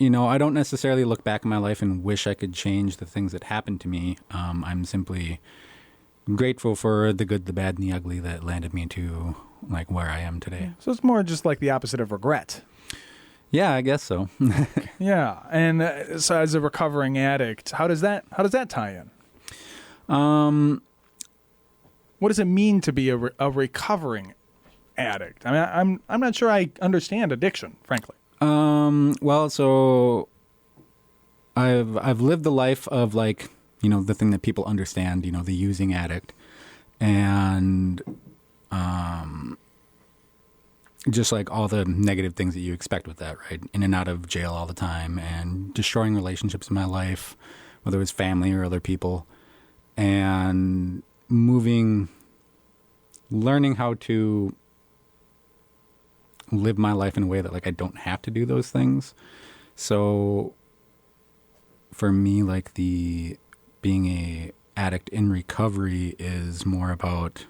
I don't necessarily look back in my life and wish I could change the things that happened to me. I'm simply grateful for the good, the bad, and the ugly that landed me to like where I am today. So it's more just like the opposite of regret. Yeah, I guess so. Yeah, and so as a recovering addict, how does that tie in? What does it mean to be a recovering addict? I mean, I'm not sure I understand addiction, frankly. Well, so I've lived the life of like, the thing that people understand, the using addict, and just like all the negative things that you expect with that, right? In and out of jail all the time and destroying relationships in my life, whether it was family or other people, and learning how to live my life in a way that like I don't have to do those things. So for me, like being a addict in recovery is more about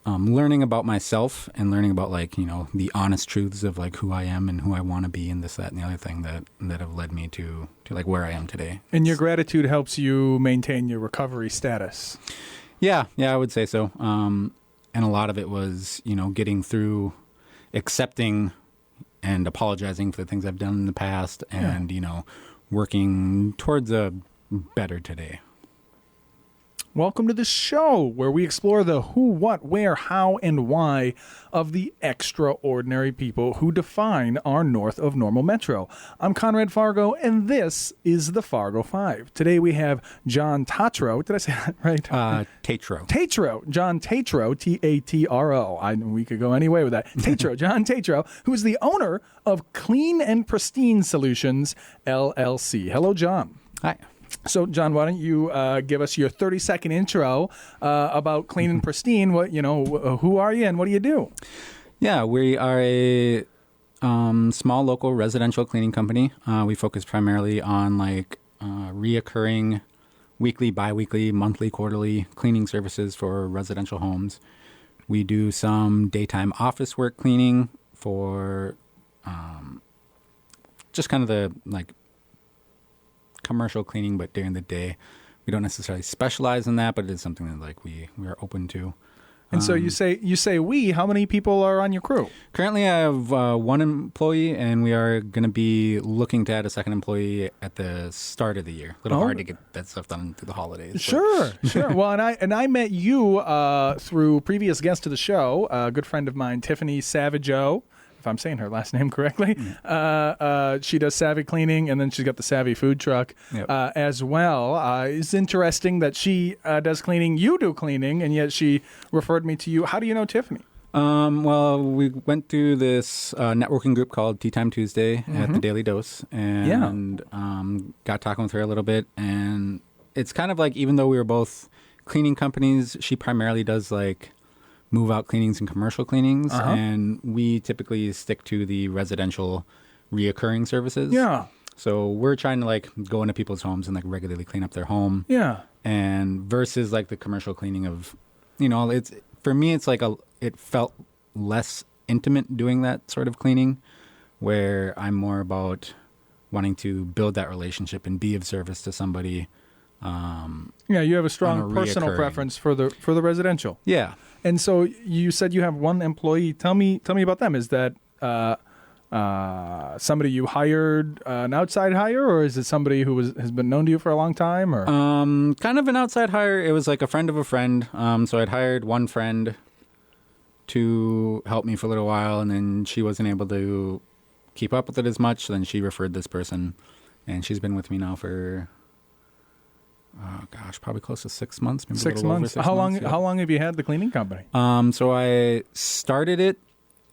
learning about myself and learning about like, the honest truths of like who I am and who I want to be and this, that, and the other thing that have led me to like where I am today. And your gratitude helps you maintain your recovery status. Yeah, I would say so. And a lot of it was, getting through accepting and apologizing for the things I've done in the past and, working towards a better today. Welcome to the show where we explore the who, what, where, how, and why of the extraordinary people who define our north of normal metro. I'm Conrad Fargo, and this is the Fargo Five. Today we have Jon Tatro. Did I say that right? Tatro. Tatro. Jon Tatro, Tatro. We could go any way with that. Tatro, Jon Tatro, who is the owner of Clean and Pristine Solutions, LLC. Hello, Jon. Hi. So, Jon, why don't you give us your 30-second intro about Clean and Pristine? What who are you and what do you do? Yeah, we are a small local residential cleaning company. We focus primarily on like reoccurring weekly, biweekly, monthly, quarterly cleaning services for residential homes. We do some daytime office work cleaning for just kind of the like commercial cleaning, but during the day. We don't necessarily specialize in that, but it is something that like we are open to. And so you say we, how many people are on your crew? Currently I have one employee, and we are going to be looking to add a second employee at the start of the year. A little hard to get that stuff done through the holidays. Sure. Well, and I met you through previous guest of the show, a good friend of mine, Tiffany Savageau. If I'm saying her last name correctly. She does Savvy Cleaning, and then she's got the Savvy Food Truck as well. It's interesting that she does cleaning, you do cleaning, and yet she referred me to you. How do you know Tiffany? Well, we went through this networking group called Tea Time Tuesday at the Daily Dose, and got talking with her a little bit. And it's kind of like, even though we were both cleaning companies, she primarily does like move out cleanings and commercial cleanings, and we typically stick to the residential reoccurring services. Yeah. So we're trying to like go into people's homes and like regularly clean up their home. Yeah. And versus like the commercial cleaning of, it's for me, it's like it felt less intimate doing that sort of cleaning, where I'm more about wanting to build that relationship and be of service to somebody. You have a strong personal preference for the residential. Yeah. And so you said you have one employee. Tell me about them. Is that somebody you hired, an outside hire, or is it somebody who has been known to you for a long time? Or kind of an outside hire. It was like a friend of a friend. So I'd hired one friend to help me for a little while, and then she wasn't able to keep up with it as much. So then she referred this person, and she's been with me now for probably close to 6 months. Maybe 6 months. How long have you had the cleaning company? So I started it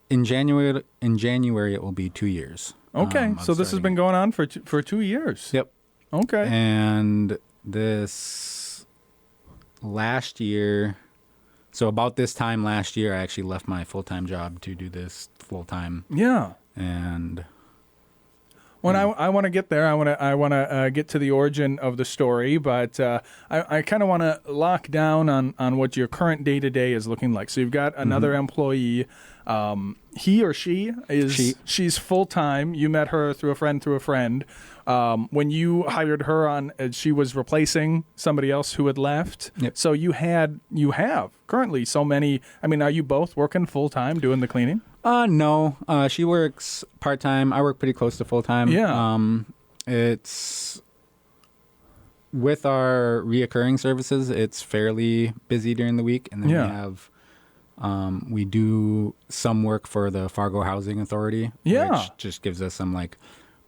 in January. In January, it will be 2 years. Okay, so this has been going on for 2 years. Yep. Okay. And this last year, so about this time last year, I actually left my full-time job to do this full-time. Yeah. And Well, I want to get there. I want to get to the origin of the story, but I kind of want to lock down on what your current day-to-day is looking like. So you've got another employee. He or she is she's full time. You met her through a friend. When you hired her on, she was replacing somebody else who had left. Yep. So you have currently so many. I mean, are you both working full time doing the cleaning? No. She works part time. I work pretty close to full time. Yeah. It's with our reoccurring services. It's fairly busy during the week, and then we have. We do some work for the Fargo Housing Authority, which just gives us some like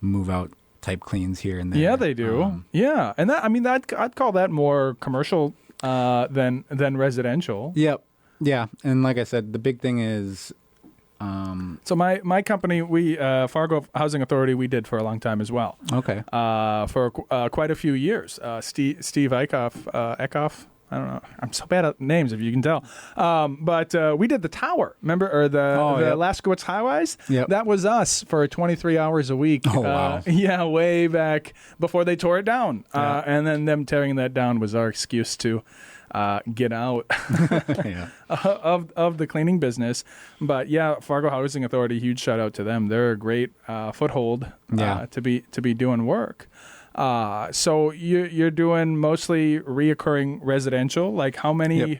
move out type cleans here and there. Yeah, they do. And I'd call that more commercial than residential. Yep. Yeah, and like I said, the big thing is. So my company, we Fargo Housing Authority, we did for a long time as well. Okay. For quite a few years. Steve Eickhoff. I don't know. I'm so bad at names, if you can tell. But we did the tower, remember, or the Laskowitz Highways? Yep. That was us for 23 hours a week. Oh, wow. Yeah, way back before they tore it down. And then them tearing that down was our excuse to get out of the cleaning business. But yeah, Fargo Housing Authority, huge shout out to them. They're a great foothold to be doing work. So you're doing mostly reoccurring residential. Like how many? Yep.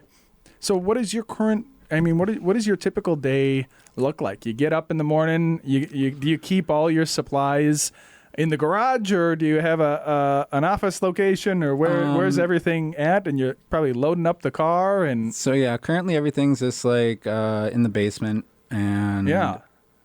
So what is your current? I mean, what is your typical day look like? You get up in the morning. Do you keep all your supplies in the garage, or do you have an office location, or where's everything at? And you're probably loading up the car. And so yeah, currently everything's just like in the basement, and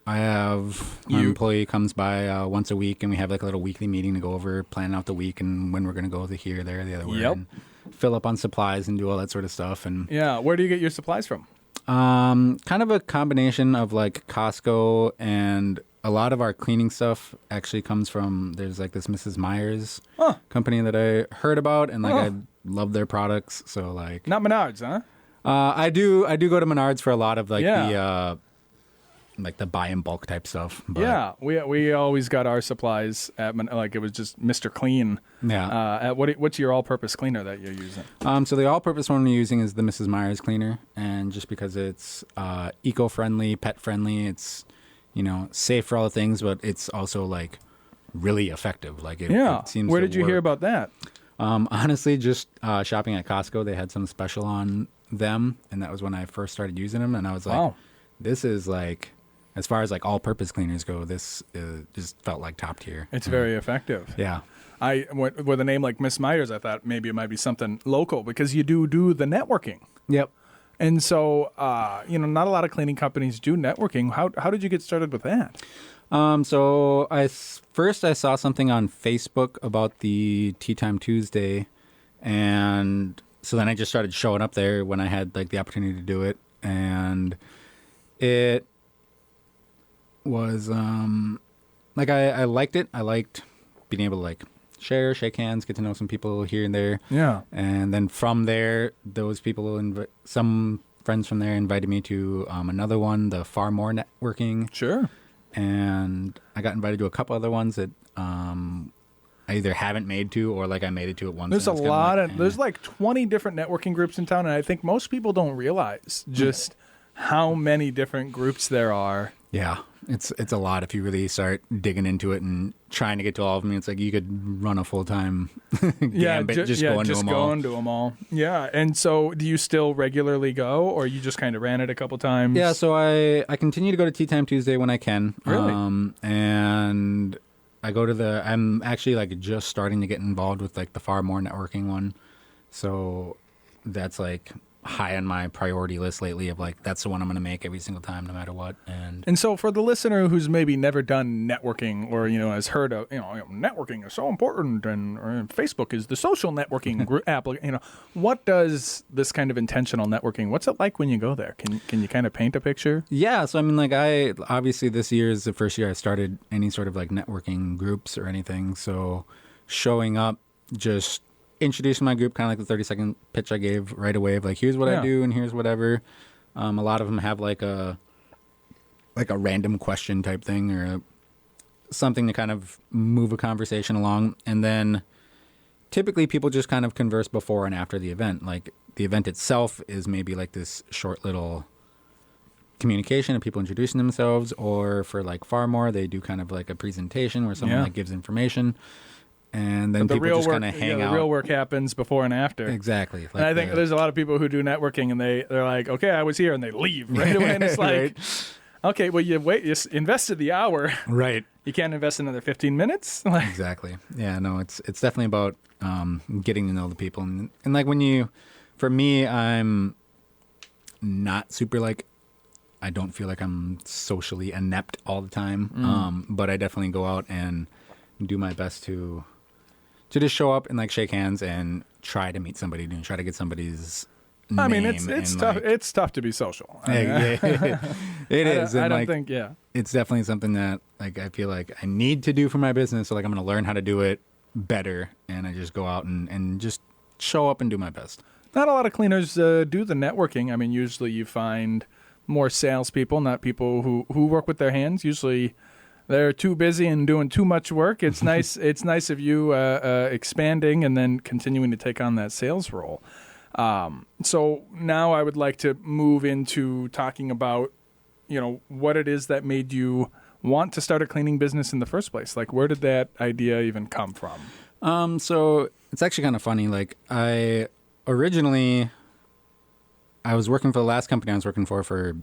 I have my employee comes by once a week, and we have like a little weekly meeting to go over, plan out the week, and when we're going to go here, there, the other way, and fill up on supplies and do all that sort of stuff. And where do you get your supplies from? Kind of a combination of like Costco, and a lot of our cleaning stuff actually comes from. There's like this Mrs. Myers company that I heard about, and like I love their products. So like not Menards, huh? I do go to Menards for a lot of like the. Like the buy in bulk type stuff. But. Yeah, we always got our supplies at like it was just Mr. Clean. Yeah. What's your all-purpose cleaner that you're using? So the all-purpose one we're using is the Mrs. Myers cleaner, and just because it's eco-friendly, pet-friendly, it's safe for all the things, but it's also like really effective. Like it seems. Where did you hear about that? Honestly, just shopping at Costco, they had some special on them, and that was when I first started using them, and I was like, wow. This is like. As far as like all-purpose cleaners go, this just felt like top tier. It's very effective. Yeah. With a name like Miss Myers, I thought maybe it might be something local because you do the networking. Yep. And so, not a lot of cleaning companies do networking. How did you get started with that? So I saw something on Facebook about the Tea Time Tuesday, and so then I just started showing up there when I had like the opportunity to do it, and it was like I liked it. I liked being able to like shake hands, get to know some people here and there. Yeah. And then from there, those people, some friends from there invited me to another one, the Far More Networking. Sure. And I got invited to a couple other ones that I either haven't made to or like I made it to at once. There's a lot of there's like 20 different networking groups in town, and I think most people don't realize just how many different groups there are. Yeah, it's a lot if you really start digging into it and trying to get to all of them. It's like you could run a full-time gambit just going to them all. Yeah, and so do you still regularly go, or you just kind of ran it a couple times? Yeah, so I continue to go to Tea Time Tuesday when I can. Really? And I go to I'm actually like just starting to get involved with like the Far More Networking one. So that's like high on my priority list lately of like that's the one I'm going to make every single time no matter what. And so for the listener who's maybe never done networking or has heard of networking is so important and Facebook is the social networking app, what does this kind of intentional networking, what's it like when you go there? Can you kind of paint a picture? Yeah, so I mean like I obviously this year is the first year I started any sort of like networking groups or anything, so showing up, just introducing my group, kind of like the 30-second pitch I gave right away of like, here's what I do and here's whatever. A lot of them have like a random question type thing or something to kind of move a conversation along. And then typically people just kind of converse before and after the event. Like the event itself is maybe like this short little communication of people introducing themselves, or for like far more, they do kind of like a presentation where someone like gives information, and then people just kind of hang out. The real work happens before and after. Exactly. Like and I think there's a lot of people who do networking, and they're like, okay, I was here, and they leave right away, and it's like, right. Okay, well, you invested the hour. Right. You can't invest another 15 minutes. Exactly. Yeah, no, it's definitely about getting to know the people. And like for me, I'm not super like, I don't feel like I'm socially inept all the time. But I definitely go out and do my best to just show up and like shake hands and try to meet somebody and try to get somebody's name. I mean, it's tough. It's tough to be social. It is. I don't think. Yeah, it's definitely something that like I feel like I need to do for my business. So like I'm going to learn how to do it better, and I just go out and just show up and do my best. Not a lot of cleaners do the networking. I mean, usually you find more salespeople, not people who work with their hands. Usually they're too busy and doing too much work. It's nice. It's nice of you expanding and then continuing to take on that sales role. So now I would like to move into talking about, what it is that made you want to start a cleaning business in the first place. Like, where did that idea even come from? So it's actually kind of funny. Like I was working for the last company I was working for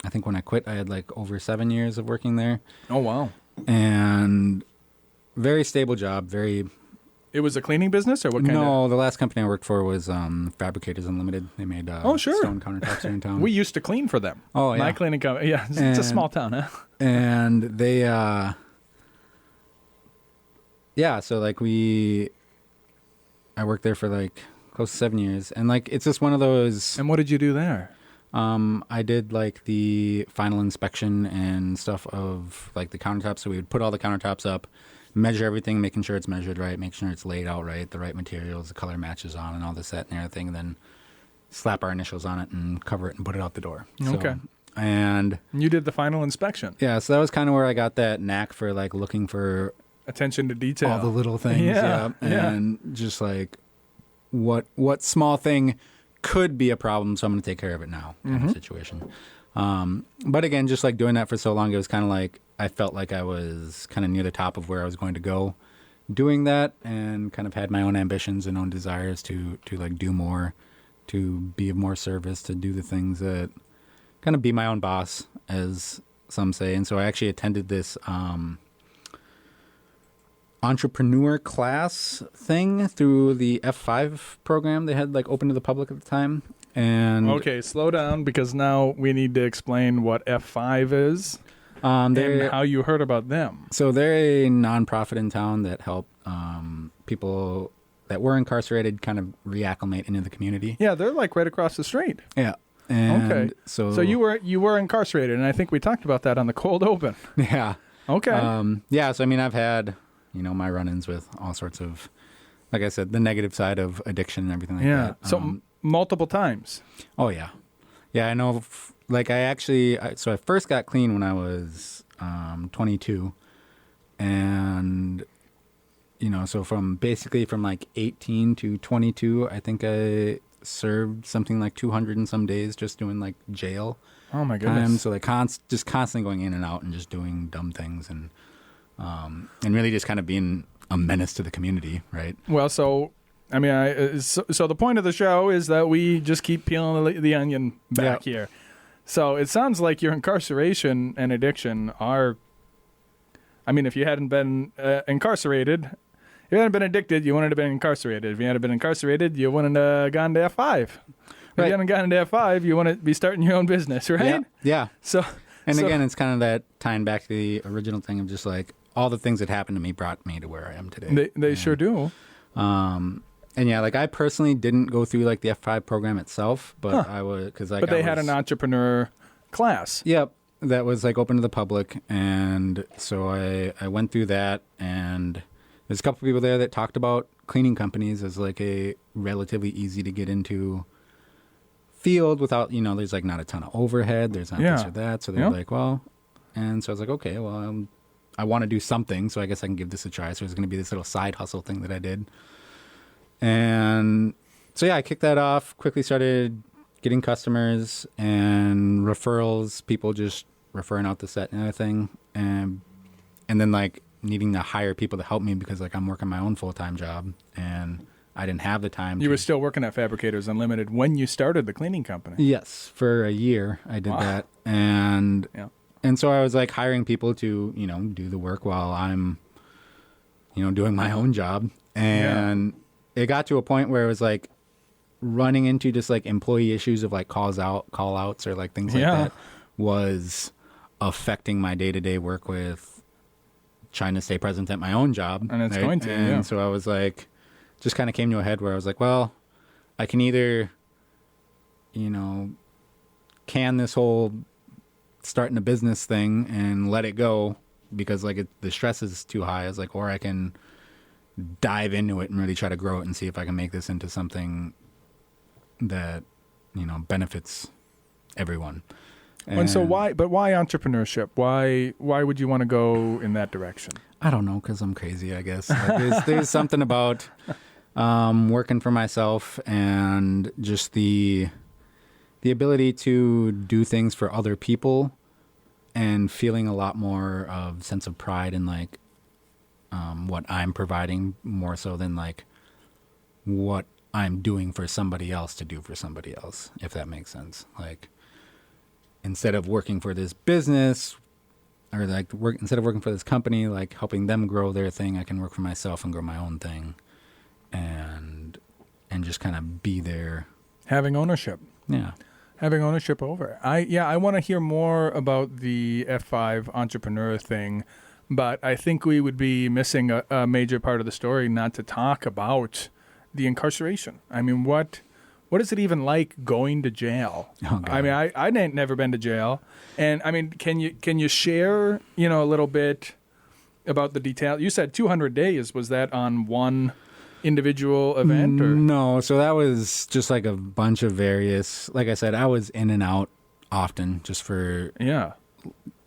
I think when I quit, I had like over 7 years of working there. Oh, wow. And very stable job, It was a cleaning business, or what kind of? No, the last company I worked for was Fabricators Unlimited. They made stone countertops here in town. We used to clean for them. Oh, yeah. My cleaning company. Yeah, it's a small town, huh? And they, so like I worked there for like close to 7 years. And like, it's just one of those. And what did you do there? I did like the final inspection and stuff of like the countertops. So we would put all the countertops up, measure everything, making sure it's measured right, make sure it's laid out right, the right materials, the color matches on, and all this, that, and everything. And then slap our initials on it and cover it and put it out the door. Okay. So, and you did the final inspection. Yeah, so that was kind of where I got that knack for like looking for attention to detail, all the little things. Yeah. And just like what small thing could be a problem, so I'm going to take care of it now kind of situation. But again, just like doing that for so long, it was kind of like I felt like I was kind of near the top of where I was going to go doing that, and kind of had my own ambitions and own desires to like do more, to be of more service, to do the things that kind of be my own boss, as some say. And so I actually attended this entrepreneur class thing through the F5 program they had like open to the public at the time. And okay, slow down, because now we need to explain what F5 is and how you heard about them. So they're a nonprofit in town that help people that were incarcerated kind of reacclimate into the community. Yeah, they're like right across the street. Yeah. And okay. So you were incarcerated, and I think we talked about that on the cold open. Yeah. Okay. Yeah. So I mean, I've had my run-ins with all sorts of, like I said, the negative side of addiction and everything like that. So multiple times. Oh yeah. Yeah, I know. Like I first got clean when I was 22, and so from like 18 to 22, I think I served something like 200 and some days just doing like jail. Oh my goodness. Time. So like just constantly going in and out and just doing dumb things and really just kind of being a menace to the community, right? Well, so I mean, so the point of the show is that we just keep peeling the onion back here. So it sounds like your incarceration and addiction are, I mean, if you hadn't been incarcerated, if you hadn't been addicted, you wouldn't have been incarcerated. If you hadn't been incarcerated, you wouldn't have gone to F5. If you hadn't gotten to F5, you wouldn't be starting your own business, right? Yeah. And again, it's kind of that tying back to the original thing of just like all the things that happened to me brought me to where I am today. They sure do. And yeah, like I personally didn't go through like the F5 program itself, but I would, because like, but they had an entrepreneur class. Yep, that was like open to the public, and so I went through that, and there's a couple people there that talked about cleaning companies as like a relatively easy to get into field without, there's like not a ton of overhead, there's not this or that, so they're like, well, and so I was like, okay, well, I want to do something, so I guess I can give this a try. So it was going to be this little side hustle thing that I did. And so, yeah, I kicked that off, quickly started getting customers and referrals, people just referring out the set and everything, and then like needing to hire people to help me because like I'm working my own full-time job and I didn't have the time. You were still working at Fabricators Unlimited when you started the cleaning company. Yes, for a year I did that, and so I was like hiring people to do the work while I'm doing my own job, and it got to a point where it was like running into just like employee issues of like call outs or like things like that was affecting my day-to-day work with trying to stay present at my own job. And it's going to, and so I was like, just kind of came to a head where I was like, well, I can either, can this whole starting a business thing and let it go because like the stress is too high. I was like, or I can dive into it and really try to grow it and see if I can make this into something that, benefits everyone. And so why entrepreneurship? Why would you want to go in that direction? I don't know, because I'm crazy, I guess. Like, there's something about working for myself and just the ability to do things for other people and feeling a lot more of sense of pride in like what I'm providing more so than like what I'm doing for somebody else to do for somebody else, if that makes sense. Like, instead of working for this business or like instead of working for this company, like helping them grow their thing, I can work for myself and grow my own thing and just kind of be there. Having ownership. Yeah. Having ownership over it. I want to hear more about the F5 entrepreneur thing, but I think we would be missing a major part of the story not to talk about the incarceration. I mean, what is it even like going to jail? Oh, God. I mean, I ain't never been to jail, and I mean, can you share a little bit about the detail? You said 200 days. Was that on one individual event or no? So that was just like a bunch of various. Like I said, I was in and out often, just for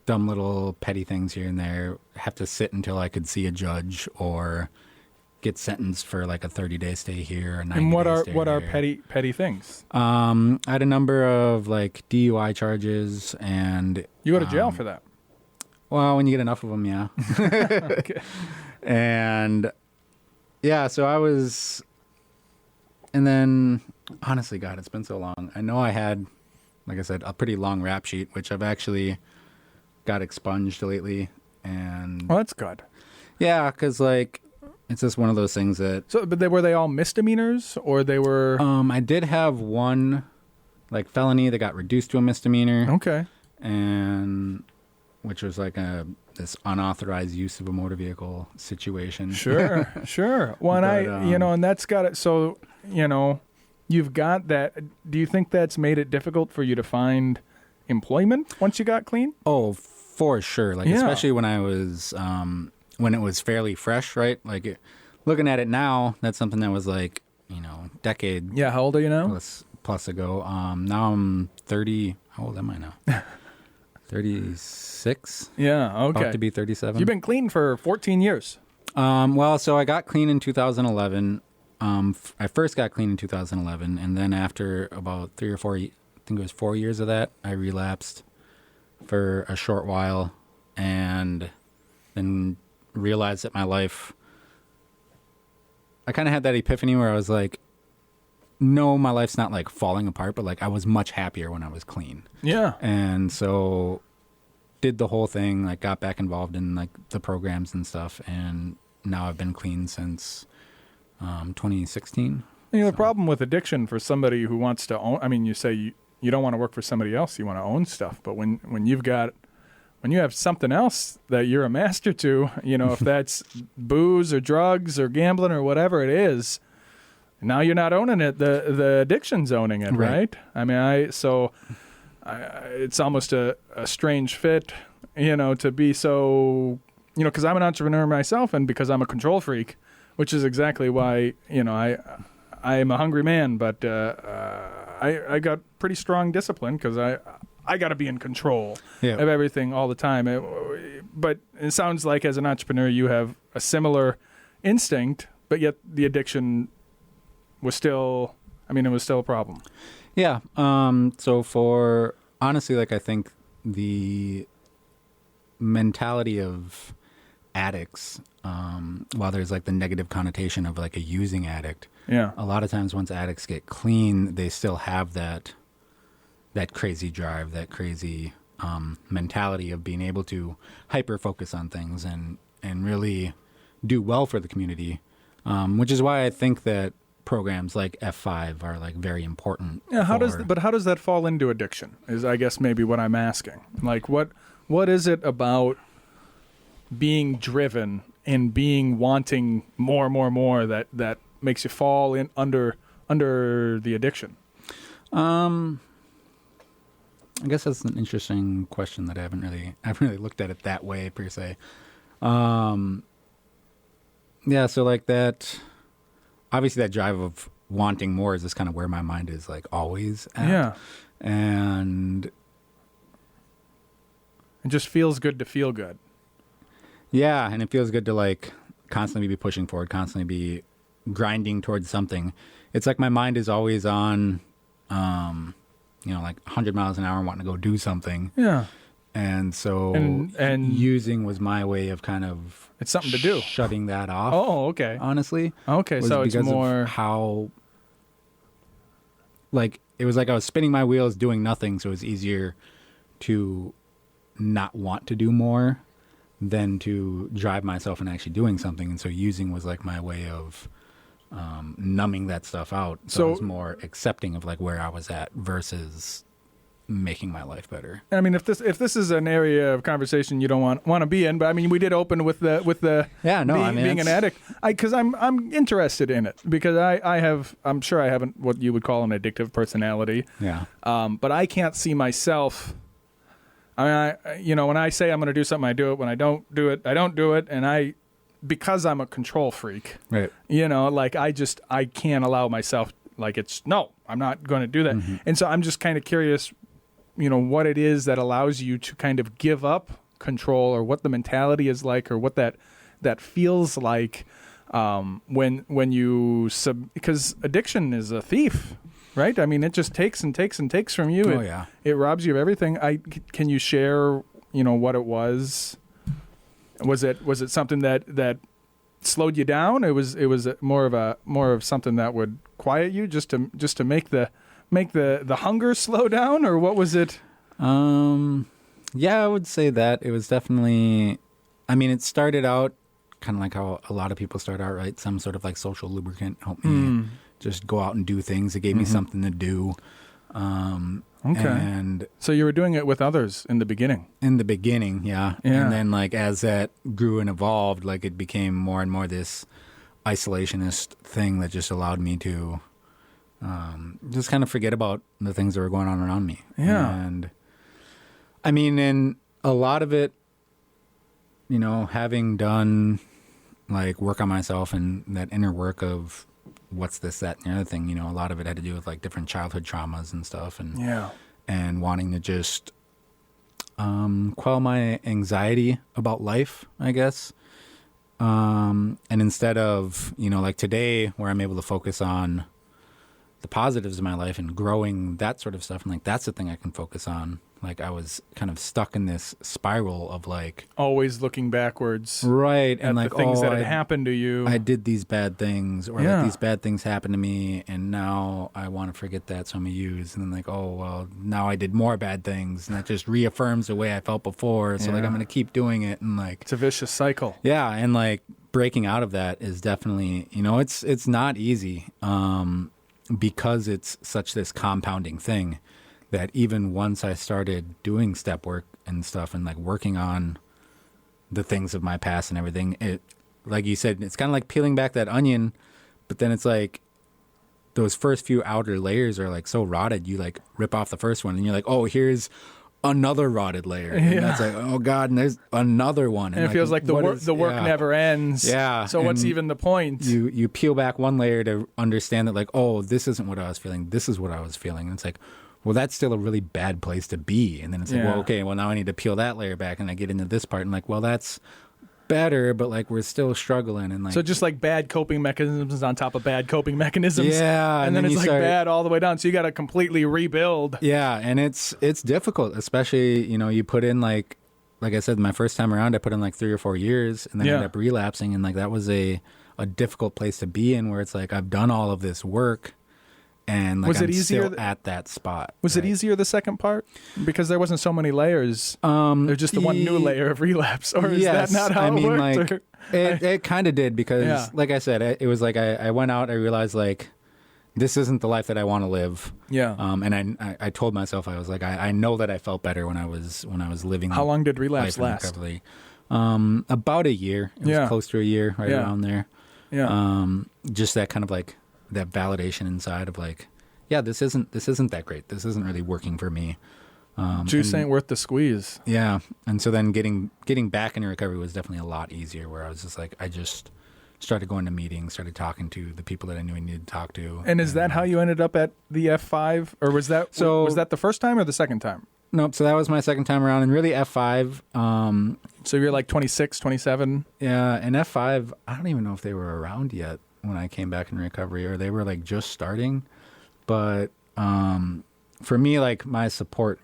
dumb little petty things here and there. Have to sit until I could see a judge or get sentenced for like a 30-day stay here or 90 And what days are here. petty things? I had a number of like DUI charges, and You go to jail for that. well, when you get enough of them, yeah. Okay. And so I was, and then honestly, God, it's been so long. I know I had, like I said, a pretty long rap sheet, which I've actually got expunged lately. And Well, that's good. yeah, because like it's just one of those things that. So, but were they all misdemeanors, or they were? I did have one, like felony that got reduced to a misdemeanor. Okay. And which was like this unauthorized use of a motor vehicle situation. Sure, sure. Well, and and that's got it. So, you've got that. Do you think that's made it difficult for you to find employment once you got clean? Oh, for sure. Like, especially when I was, when it was fairly fresh, right? Like, looking at it now, that's something that was like, decade. Yeah. How old are you now? Plus ago. Now I'm 30. How old am I now? 36. Yeah. Okay. About to be 37. You've been clean for 14 years. Well, so I got clean in 2011. I first got clean in 2011, and then after about 3 or 4, I think it was 4 years of that, I relapsed for a short while, and then realized that my life, I kind of had that epiphany where I was like, no, my life's not like falling apart, but like I was much happier when I was clean. Yeah. And so did the whole thing, like got back involved in like the programs and stuff, and now I've been clean since 2016. The problem with addiction for somebody who wants to own, I mean, you say you don't want to work for somebody else, you want to own stuff, but when you have something else that you're a master to, if that's booze or drugs or gambling or whatever it is, now you're not owning it. The addiction's owning it, right? I mean, it's almost a strange fit, to be so, because I'm an entrepreneur myself, and because I'm a control freak, which is exactly why, I am a hungry man, but I got pretty strong discipline because I got to be in control of everything all the time. But it sounds like as an entrepreneur, you have a similar instinct, but yet the addiction was still I mean, it was still a problem. Yeah. So for honestly, like I think the mentality of addicts, while there's like the negative connotation of like a using addict, a lot of times once addicts get clean, they still have that crazy drive, that crazy mentality of being able to hyper focus on things and really do well for the community, which is why I think that programs like F5 are like very important. Yeah, how does that fall into addiction? Is I guess maybe what I'm asking. Like what is it about being driven and being wanting more that makes you fall in under the addiction? I guess that's an interesting question that I haven't really looked at it that way per se. Yeah, so like that, obviously that drive of wanting more is just kind of where my mind is like always at. Yeah. And it just feels good to feel good. Yeah, and it feels good to like constantly be pushing forward, constantly be grinding towards something. It's like my mind is always on, like 100 miles an hour wanting to go do something. Yeah. And so and using was my way of kind of it's something to do, shutting that off. Oh, okay. Honestly. Okay, so it's more how like it was like I was spinning my wheels doing nothing, so it was easier to not want to do more than to drive myself and actually doing something. And so using was like my way of numbing that stuff out. So I was more accepting of like where I was at versus making my life better. I mean, if this is an area of conversation you don't want to be in, but I mean, we did open with the being an addict, because I'm interested in it because I'm sure I haven't what you would call an addictive personality. Yeah. But I can't see myself. I mean, when I say I'm going to do something, I do it. When I don't do it, I don't do it, and because I'm a control freak. Right. Like I can't allow myself. Like I'm not going to do that. Mm-hmm. And so I'm just kind of curious. What it is that allows you to kind of give up control, or what the mentality is like, or what that feels like when you because addiction is a thief, right? I mean, it just takes and takes and takes from you. It robs you of everything. Can you share, what it was? Was it something that slowed you down? It was more of something that would quiet you, just to make the hunger slow down, or what was it? Yeah, I would say that it was definitely, I mean, it started out kind of like how a lot of people start out, right? Some sort of like social lubricant helped me just go out and do things. It gave me something to do. Okay. And so you were doing it with others in the beginning? In the beginning, yeah. And then like as that grew and evolved, like it became more and more this isolationist thing that just allowed me to just kind of forget about the things that were going on around me. Yeah. And I mean, and a lot of it, having done like work on myself and that inner work of what's this, that, and the other thing, a lot of it had to do with like different childhood traumas and stuff. And wanting to just quell my anxiety about life, I guess. And instead of, like today where I'm able to focus on the positives of my life and growing that sort of stuff, and like that's the thing I can focus on. Like I was kind of stuck in this spiral of like always looking backwards, right? And like the things that had happened to you. I did these bad things, or like these bad things happened to me, and now I want to forget that, so I'm gonna use. And then like, oh well, now I did more bad things, and that just reaffirms the way I felt before. So like I'm gonna keep doing it, and like it's a vicious cycle. Yeah, and like breaking out of that is definitely, it's not easy. Because it's such this compounding thing that even once I started doing step work and stuff and like working on the things of my past and everything, it, like you said, it's kind of like peeling back that onion, but then it's like those first few outer layers are like so rotted, you like rip off the first one and you're like, oh, here's another rotted layer. And that's like, oh God, and there's another one. And it feels like the work never ends. Yeah. So what's even the point? You peel back one layer to understand that like, oh, this isn't what I was feeling. This is what I was feeling. And it's like, well, that's still a really bad place to be. And then it's like, well, okay, well now I need to peel that layer back and I get into this part and like, well, that's better, but like we're still struggling. And like, so just like bad coping mechanisms on top of bad coping mechanisms. Yeah. And then it's like bad all the way down. So you got to completely rebuild. Yeah. And it's difficult, especially, you put in like I said, my first time around, I put in like 3 or 4 years and then ended up relapsing. And like, that was a difficult place to be in, where it's like, I've done all of this work. And like, I'm still at that spot. Was it easier the second part? Because there wasn't so many layers. There's just the one new layer of relapse. Or is that not how it worked? Like, it kind of did, because like I said, it was like I went out, I realized like, this isn't the life that I want to live. Yeah. And I told myself, I was like, I know that I felt better when I was living. How long did relapse last? About a year. It was close to a year, right around there. Yeah. Just that kind of like that validation inside of like, yeah, this isn't that great. This isn't really working for me. Juice ain't worth the squeeze. Yeah. And so then getting back into recovery was definitely a lot easier, where I was just like, I just started going to meetings, started talking to the people that I knew I needed to talk to. And is that how you ended up at the F5? Or was that the first time or the second time? Nope. So that was my second time around, and really F5. So you're like 26, 27? Yeah. And F5, I don't even know if they were around yet when I came back in recovery, or they were like just starting. But for me, like my support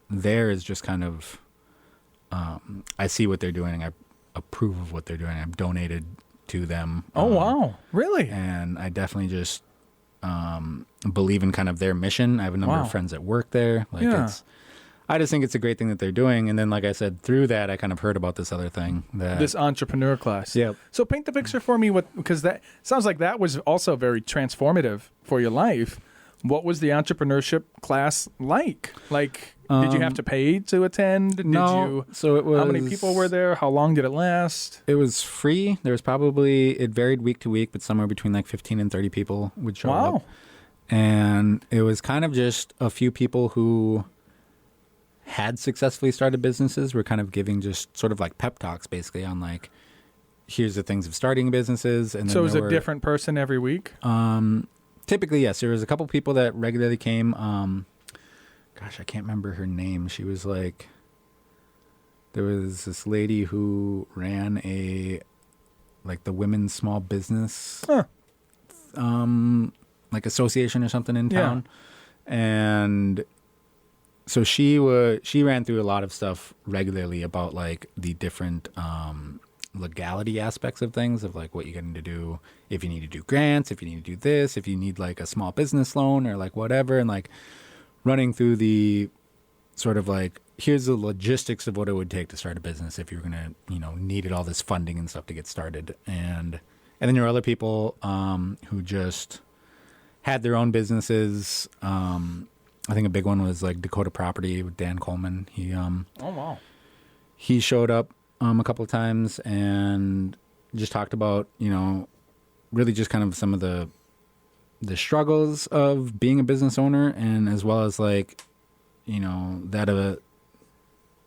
there is just kind of, I see what they're doing. I approve of what they're doing. I've donated to them. Oh, wow. Really? And I definitely just believe in kind of their mission. I have a number of friends that work there. Like I just think it's a great thing that they're doing. And then, like I said, through that, I kind of heard about this other thing. This entrepreneur class. Yeah. So paint the picture for me, because that sounds like that was also very transformative for your life. What was the entrepreneurship class like? Like, did you have to pay to attend? No. So it was. How many people were there? How long did it last? It was free. There was it varied week to week, but somewhere between like 15 and 30 people would show up. And it was kind of just a few people who had successfully started businesses were kind of giving just sort of like pep talks, basically, on like, here's the things of starting businesses. And then so it was a different person every week? Typically, yes. There was a couple people that regularly came. Gosh, I can't remember her name. She was like, there was this lady who ran like the women's small business, like association or something in town. And so she ran through a lot of stuff regularly about like the different legality aspects of things, of like what you're going to do if you need to do grants, if you need to do this, if you need like a small business loan or like whatever, and like running through the sort of like, here's the logistics of what it would take to start a business if you're going to, needed all this funding and stuff to get started. And then there were other people who just had their own businesses. I think a big one was like Dakota Property with Dan Coleman. He showed up a couple of times and just talked about, really just kind of some of the struggles of being a business owner, and as well as like,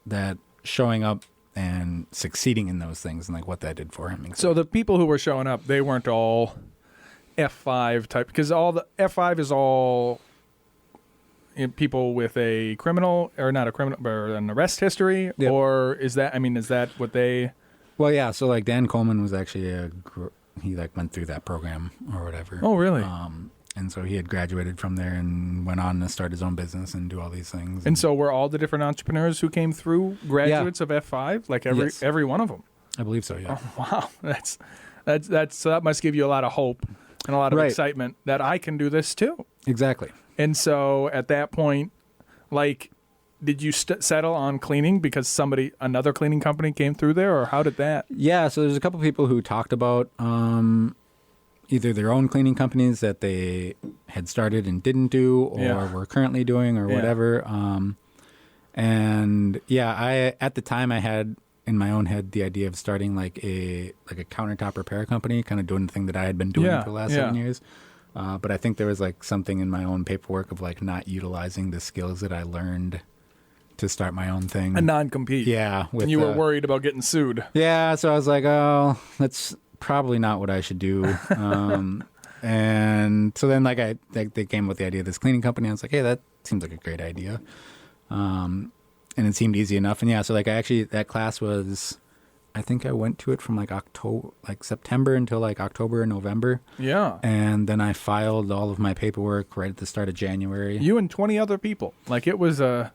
that showing up and succeeding in those things and like what that did for him. So the people who were showing up, they weren't all F5 type, because all the F5 is all people with a criminal, or not a criminal, but an arrest history, or is that what they? Well, yeah. So like Dan Coleman was actually he like went through that program or whatever. Oh, really? And so he had graduated from there and went on to start his own business and do all these things. And so were all the different entrepreneurs who came through graduates of F5, like every one of them? I believe so. Yeah. Oh, wow. So that must give you a lot of hope and a lot of excitement that I can do this too. Exactly. And so at that point, like, did you settle on cleaning because another cleaning company came through there, or how did that? Yeah, so there's a couple people who talked about either their own cleaning companies that they had started and didn't do, or were currently doing, or whatever. And I at the time I had in my own head the idea of starting like a countertop repair company, kind of doing the thing that I had been doing for the last 7 years. But I think there was like something in my own paperwork of like not utilizing the skills that I learned to start my own thing. A non-compete. Yeah. And you were worried about getting sued. Yeah. So I was like, oh, that's probably not what I should do. And so then like they came with the idea of this cleaning company. I was like, hey, that seems like a great idea. And it seemed easy enough. And so like that class was I think I went to it from like September until like October and November. Yeah. And then I filed all of my paperwork right at the start of January. You and 20 other people. Like it was Yeah.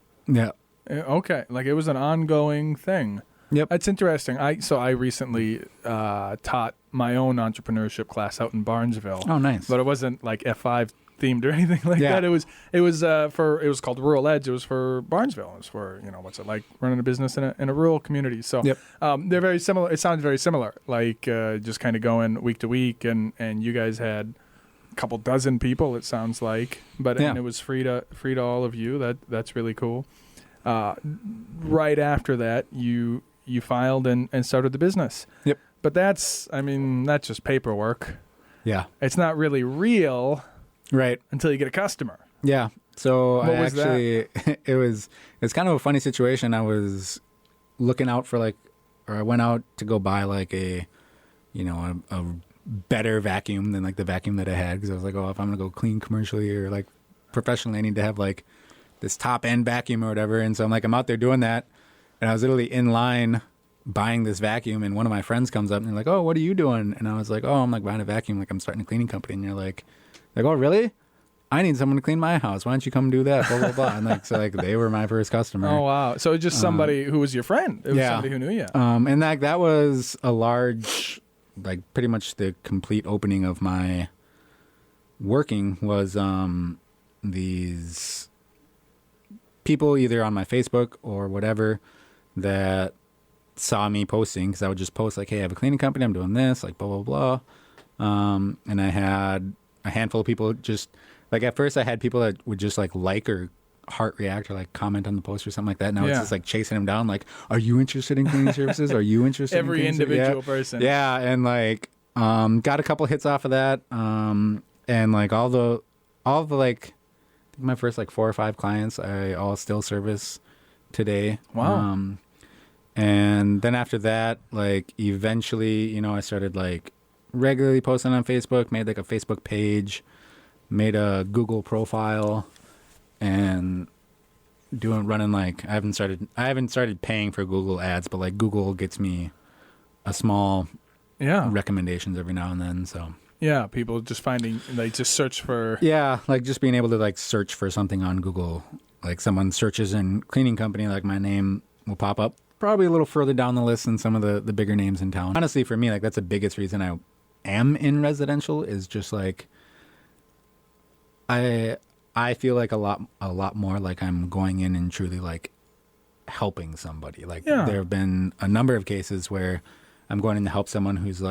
okay. Like it was an ongoing thing. Yep. That's interesting. I recently taught my own entrepreneurship class out in Barnesville. Oh, nice. But it wasn't like F5 themed or anything like that. It was called Rural Edge. It was for Barnesville. It was for, what's it like running a business in a rural community. So they're very similar. It sounds very similar. Like just kind of going week to week, and you guys had a couple dozen people, it sounds like. And it was free to all of you. That's really cool. Right after that, you filed and started the business. Yep. But that's just paperwork. Yeah. It's not really real. Right. Until you get a customer. Yeah. So it's kind of a funny situation. I was looking out for I went out to go buy like a better vacuum than like the vacuum that I had. Because I was like, oh, if I'm going to go clean commercially or like professionally, I need to have like this top end vacuum or whatever. And so I'm out there doing that. And I was literally in line buying this vacuum, and one of my friends comes up and they're like, oh, what are you doing? And I was like, oh, I'm like buying a vacuum. Like I'm starting a cleaning company. And you're like, oh, really? I need someone to clean my house. Why don't you come do that? Blah, blah, blah. And they were my first customer. Oh, wow. So just somebody who was your friend. It was somebody who knew you. And that was a large, pretty much the complete opening of my working was these people either on my Facebook or whatever that saw me posting, because I would just post like, hey, I have a cleaning company, I'm doing this, like blah, blah, blah. And I had a handful of people just, at first I had people that would just like or heart react or like comment on the post or something like that. Now it's just like chasing them down, like, are you interested in cleaning services? Are you interested Every in individual person. Yeah, and got a couple hits off of that. And all the I think my first 4 or 5 clients I all still service today. Wow. And then after that, eventually, I started regularly posting on Facebook, made a Facebook page, made a Google profile, and running I haven't started paying for Google ads, but Google gets me a small recommendations every now and then. So yeah, people just finding just search for just being able to search for something on Google, someone searches in cleaning company, my name will pop up probably a little further down the list than some of the bigger names in town. Honestly, for me, that's the biggest reason I am in residential is just I feel a lot more like I'm going in and truly helping somebody. There have been a number of cases where I'm going in to help someone who's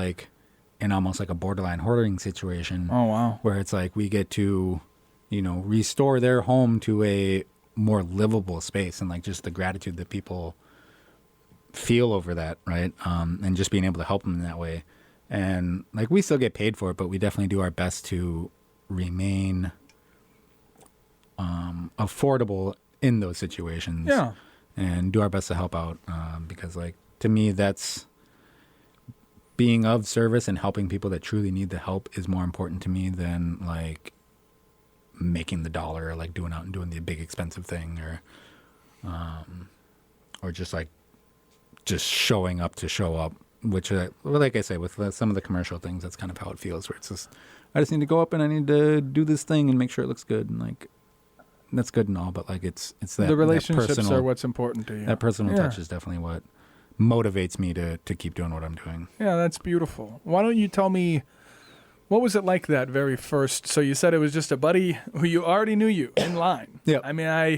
in almost a borderline hoarding situation. Oh, wow. Where it's we get to, restore their home to a more livable space, and just the gratitude that people feel over that, right? And just being able to help them in that way. And we still get paid for it, but we definitely do our best to remain affordable in those situations. Yeah. And do our best to help out, because to me, that's being of service and helping people that truly need the help is more important to me than making the dollar, or doing the big expensive thing, or just showing up to show up, which like I say, with some of the commercial things, that's kind of how it feels, where it's just, I just need to go up and I need to do this thing and make sure it looks good, and that's good and all, but it's that the relationships that personal, are what's important to you. That personal touch is definitely what motivates me to keep doing what I'm doing. Yeah, that's beautiful. Why don't you tell me, what was it like that very first? So you said it was just a buddy who you already knew you in line. Yeah.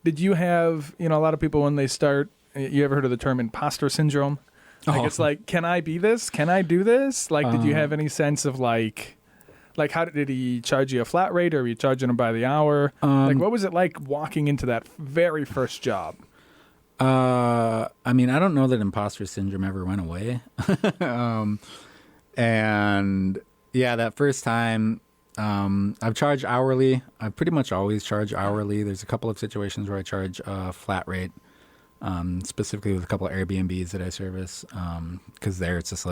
Did you have, a lot of people when they start, you ever heard of the term imposter syndrome? It's can I be this? Can I do this? Did you have any sense of how did he charge you a flat rate, or were you charging him by the hour? What was it like walking into that very first job? I don't know that imposter syndrome ever went away. And yeah, that first time, I've charged hourly. I pretty much always charge hourly. There's a couple of situations where I charge a flat rate, specifically with a couple of Airbnbs that I service. Cause there it's just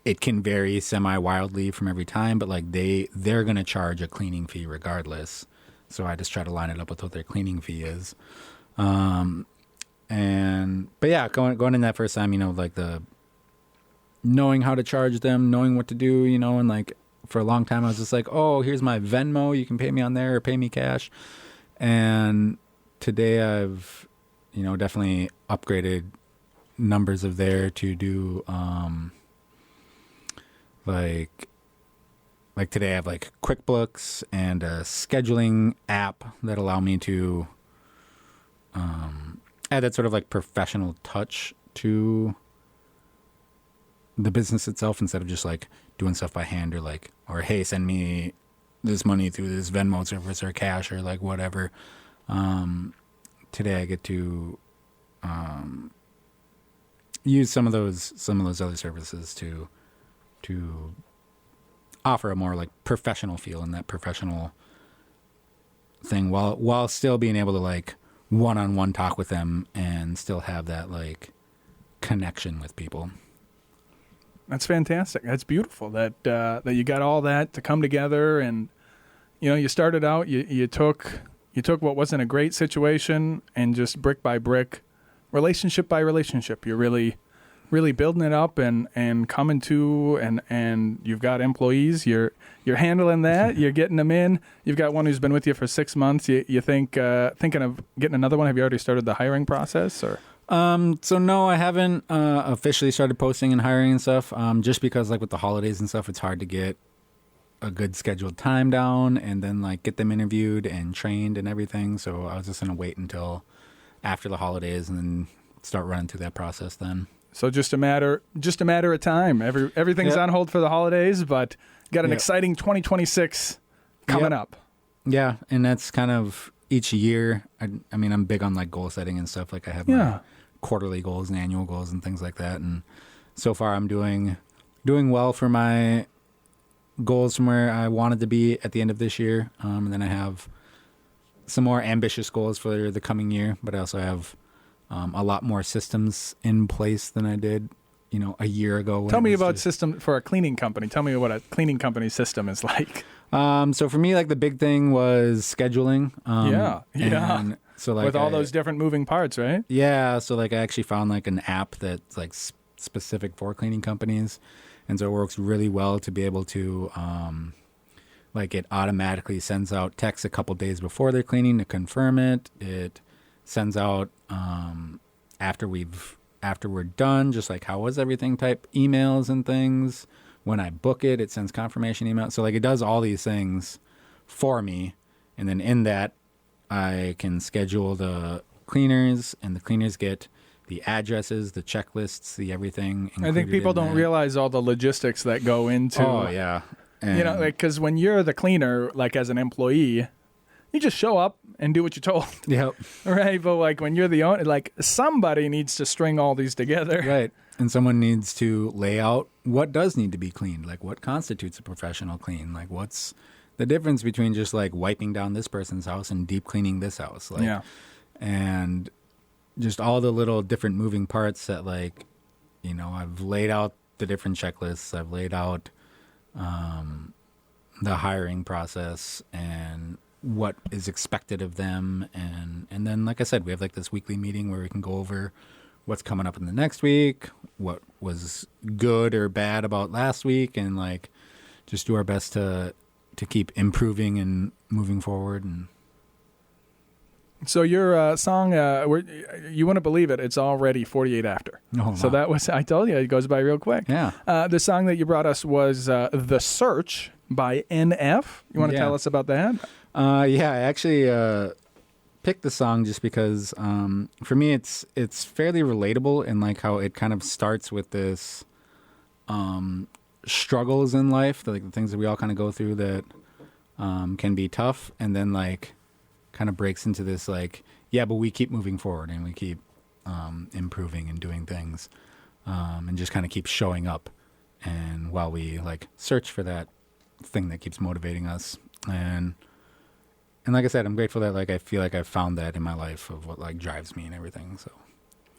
it can vary semi-wildly from every time, but they're going to charge a cleaning fee regardless. So I just try to line it up with what their cleaning fee is. But yeah, going in that first time, like the knowing how to charge them, knowing what to do, and like for a long time I was just like, oh, here's my Venmo, you can pay me on there or pay me cash. And today I've, definitely upgraded numbers of there to do like today I have like QuickBooks and a scheduling app that allow me to add that sort of like professional touch to the business itself instead of just like doing stuff by hand or hey, send me this money through this Venmo service or cash or like whatever. Today I get to use some of those other services to offer a more like professional feel and that professional thing while still being able to like one-on-one talk with them and still have that like connection with people. That's fantastic. That's beautiful that you got all that to come together. And you started out, you took what wasn't a great situation and just brick by brick, relationship by relationship, you're really building it up and coming to, and you've got employees, you're handling that, you're getting them in. You've got one who's been with you for 6 months. You thinking of getting another one? Have you already started the hiring process or? So no, I haven't officially started posting and hiring and stuff. Just because like with the holidays and stuff, it's hard to get a good scheduled time down and then like get them interviewed and trained and everything. So I was just gonna wait until after the holidays and then start running through that process then. So just a matter of time. Everything's on hold for the holidays, but got an exciting 2026 coming up. Yeah, and that's kind of each year. I mean, I'm big on like goal setting and stuff. Like I have my quarterly goals and annual goals and things like that. And so far, I'm doing well for my goals from where I wanted to be at the end of this year. And then I have some more ambitious goals for the coming year, but I also have a lot more systems in place than I did, a year ago. Tell me about system for a cleaning company. Tell me what a cleaning company system is like. So for me, like the big thing was scheduling. And so like with all those different moving parts, right? Yeah. So like I actually found like an app that's like specific for cleaning companies. And so it works really well to be able to, like it automatically sends out texts a couple days before they're cleaning to confirm it. It sends out after we're done, just like how was everything type emails and things. When I book it, it sends confirmation emails. So like it does all these things for me. And then in that, I can schedule the cleaners, and the cleaners get the addresses, the checklists, the everything. I think people don't realize all the logistics that go into. Oh, yeah. And because when you're the cleaner, like as an employee, you just show up and do what you're told. Yep. Right. But like when you're the owner, like somebody needs to string all these together. Right. And someone needs to lay out what does need to be cleaned. Like what constitutes a professional clean? Like what's the difference between just like wiping down this person's house and deep cleaning this house? Like, yeah. And just all the little different moving parts that like, I've laid out the different checklists. I've laid out the hiring process and what is expected of them. And then, like I said, we have like this weekly meeting where we can go over what's coming up in the next week, what was good or bad about last week, and like just do our best to keep improving and moving forward. And so your song, you wouldn't believe it, it's already 48 after. Oh, so wow. that was, I told you, it goes by real quick. Yeah. The song that you brought us was The Search by NF. You want to tell us about that? Yeah, I actually picked the song just because for me it's fairly relatable in like how it kind of starts with this struggles in life, like the things that we all kind of go through that can be tough, and then like kind of breaks into this like, yeah, but we keep moving forward and we keep improving and doing things and just kind of keep showing up, and while we like search for that thing that keeps motivating us. And like I said, I'm grateful that like I feel like I've found that in my life of what like drives me and everything. So,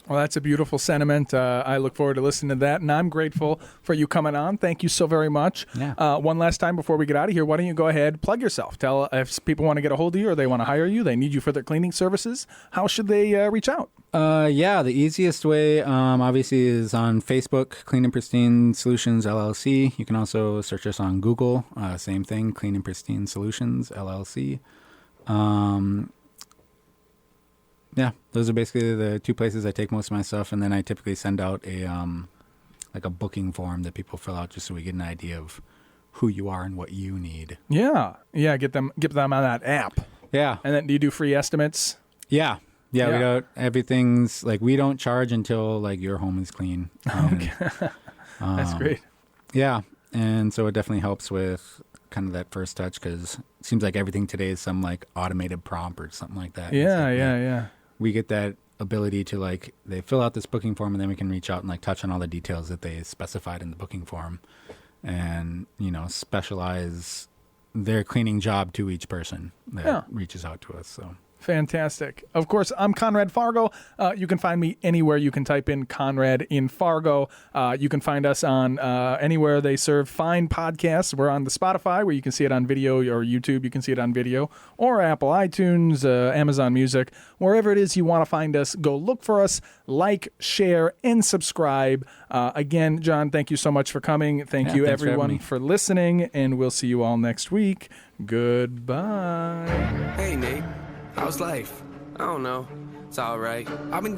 well, that's a beautiful sentiment. I look forward to listening to that, and I'm grateful for you coming on. Thank you so very much. Yeah. One last time before we get out of here, why don't you go ahead, plug yourself. Tell if people want to get a hold of you or they want to hire you, they need you for their cleaning services. How should they reach out? Yeah, the easiest way, obviously, is on Facebook, Clean and Pristine Solutions LLC. You can also search us on Google. Same thing, Clean and Pristine Solutions LLC. Yeah, those are basically the two places I take most of my stuff, and then I typically send out a booking form that people fill out just so we get an idea of who you are and what you need. Yeah, get them on that app. Yeah, and then do you do free estimates? Yeah. We don't. Everything's like we don't charge until like your home is clean. Okay, that's great. Yeah, and so it definitely helps with kind of that first touch because it seems like everything today is some like automated prompt or something like that. Yeah. We get that ability to like they fill out this booking form and then we can reach out and like touch on all the details that they specified in the booking form, and specialize their cleaning job to each person that reaches out to us. So. Fantastic. Of course, I'm Conrad Fargo. You can find me anywhere. You can type in Conrad in Fargo. You can find us on anywhere they serve fine podcasts. We're on the Spotify, where you can see it on video, or YouTube, you can see it on video, or Apple iTunes, Amazon Music. Wherever it is you want to find us, go look for us, like, share, and subscribe. Again, Jon, thank you so much for coming. Thank you, everyone, for listening, and we'll see you all next week. Goodbye. Hey, Nate. How's life? I don't know. It's all right. I've been